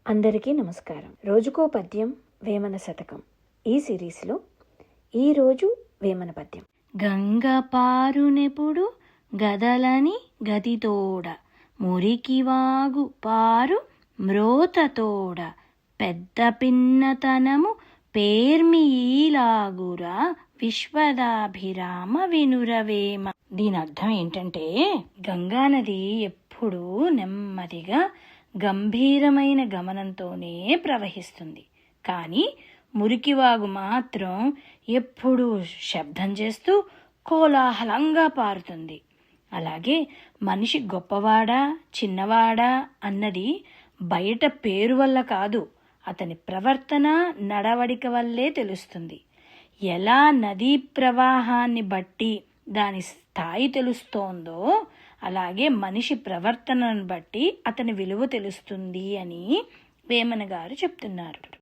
అందరికీ నమస్కారం. రోజుకో పద్యం వేమన శతకం ఈ సిరీస్లో ఈరోజు వేమన పద్యం. గంగ పారునెప్పుడు గదలని గతితోడ మురికివాగు పారు మ్రోతతోడ పెద్ద పిన్నతనము పేర్మి ఈలాగురా విశ్వదాభిరామ వినురవేమ. దీని అర్థం ఏంటంటే, గంగానది ఎప్పుడూ నెమ్మదిగా గంభీరమైన గమనంతోనే ప్రవహిస్తుంది, కానీ మురికివాగు మాత్రం ఎప్పుడూ శబ్దం చేస్తూ కోలాహలంగా పారుతుంది. అలాగే మనిషి గొప్పవాడా చిన్నవాడా అన్నది బయట పేరు వల్ల కాదు, అతని ప్రవర్తన నడవడిక వల్లే తెలుస్తుంది. ఎలా నదీ ప్రవాహాన్ని బట్టి దాని స్థాయి తెలుస్తోందో, అలాగే మనిషి ప్రవర్తనను బట్టి అతని విలువ తెలుస్తుంది అని వేమన గారు చెప్తున్నారు.